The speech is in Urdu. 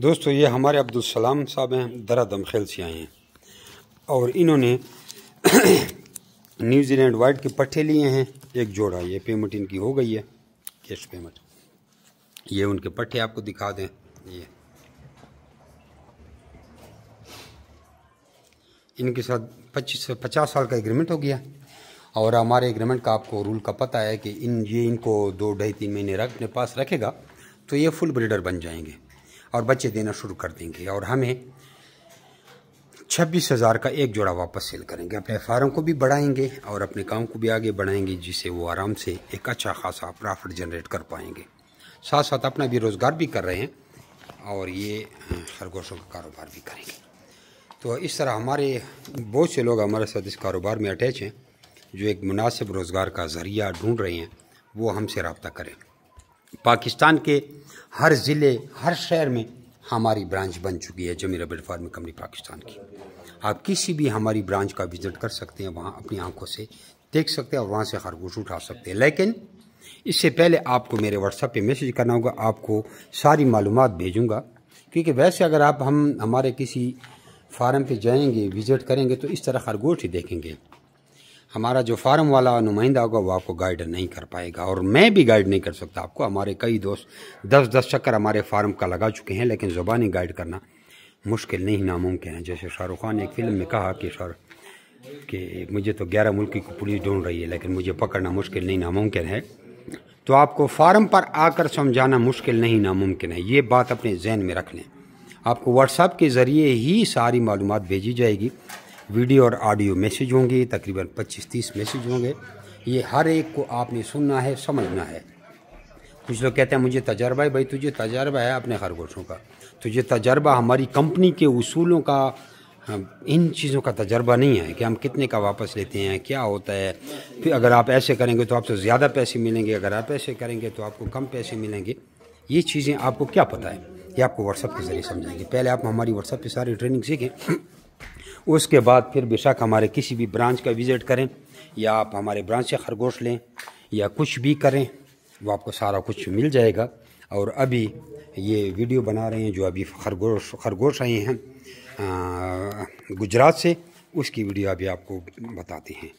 دوستو یہ ہمارے عبدالسلام صاحب ہیں، درہ دمخیل سے آئے ہیں اور انہوں نے نیوزی لینڈ وائٹ کے پٹھے لیے ہیں ایک جوڑا۔ یہ پیمنٹ ان کی ہو گئی ہے، کیش پیمنٹ۔ یہ ان کے پٹھے آپ کو دکھا دیں۔ یہ ان کے ساتھ 50 سال کا ایگریمنٹ ہو گیا، اور ہمارے ایگریمنٹ کا آپ کو رول کا پتہ ہے کہ ان کو 2 ڈھائی 3 مہینے اپنے پاس رکھے گا تو یہ فل بریڈر بن جائیں گے اور بچے دینا شروع کر دیں گے، اور ہمیں 26,000 کا ایک جوڑا واپس سیل کریں گے۔ اپنے فارم کو بھی بڑھائیں گے اور اپنے کام کو بھی آگے بڑھائیں گے، جس سے وہ آرام سے ایک اچھا خاصا پرافٹ جنریٹ کر پائیں گے۔ ساتھ ساتھ اپنا بھی روزگار بھی کر رہے ہیں اور یہ خرگوشوں کا کاروبار بھی کریں گے۔ تو اس طرح ہمارے بہت سے لوگ ہمارے ساتھ اس کاروبار میں اٹیچ ہیں، جو ایک مناسب روزگار کا ذریعہ ڈھونڈ رہے ہیں، وہ ہم سے رابطہ کریں۔ پاکستان کے ہر ضلع، ہر شہر میں ہماری برانچ بن چکی ہے جمیل ربیٹ فارمنگ کمپنی پاکستان کی۔ آپ کسی بھی ہماری برانچ کا وزٹ کر سکتے ہیں، وہاں اپنی آنکھوں سے دیکھ سکتے ہیں اور وہاں سے خرگوش اٹھا سکتے ہیں۔ لیکن اس سے پہلے آپ کو میرے واٹس ایپ پہ میسیج کرنا ہوگا، آپ کو ساری معلومات بھیجوں گا، کیونکہ ویسے اگر آپ ہمارے کسی فارم پہ جائیں گے، وزٹ کریں گے تو اس طرح خرگوش ہی دیکھیں گے۔ ہمارا جو فارم والا نمائندہ ہوگا وہ آپ کو گائیڈ نہیں کر پائے گا، اور میں بھی گائیڈ نہیں کر سکتا آپ کو۔ ہمارے کئی دوست 10 چکر ہمارے فارم کا لگا چکے ہیں، لیکن زبانی گائیڈ کرنا مشکل نہیں، ناممکن ہے۔ جیسے شاہ رخ خان نے ایک فلم میں کہا کہ مجھے تو 11 ملک کی پولیس ڈھونڈ رہی ہے، لیکن مجھے پکڑنا مشکل نہیں، ناممکن ہے۔ تو آپ کو فارم پر آ کر سمجھانا مشکل نہیں، ناممکن ہے۔ یہ بات اپنے ذہن میں رکھ لیں۔ آپ کو واٹس ایپ کے ذریعے ہی ساری معلومات بھیجی جائے گی، ویڈیو اور آڈیو میسیج ہوں گے، تقریباً 25-30 میسیج ہوں گے۔ یہ ہر ایک کو آپ نے سننا ہے، سمجھنا ہے۔ کچھ لوگ کہتے ہیں مجھے تجربہ ہے، بھائی تجھے تجربہ ہے اپنے خرگوشوں کا، تجھے تجربہ ہماری کمپنی کے اصولوں کا، ان چیزوں کا تجربہ نہیں ہے کہ ہم کتنے کا واپس لیتے ہیں، کیا ہوتا ہے، پھر اگر آپ ایسے کریں گے تو آپ سے زیادہ پیسے ملیں گے، اگر آپ ایسے کریں گے تو آپ کو کم پیسے ملیں گے۔ یہ چیزیں آپ کو کیا پتہ ہے، یہ آپ کو واٹس ایپ کے ذریعے سمجھائیں گے۔ پہلے آپ ہماری واٹس ایپ پہ ساری ٹریننگ سیکھیں، اس کے بعد پھر بے شک ہمارے کسی بھی برانچ کا وزٹ کریں، یا آپ ہمارے برانچ سے خرگوش لیں یا کچھ بھی کریں، وہ آپ کو سارا کچھ مل جائے گا۔ اور ابھی یہ ویڈیو بنا رہے ہیں جو ابھی خرگوش آئے ہیں گجرات سے، اس کی ویڈیو ابھی آپ کو بتاتے ہیں۔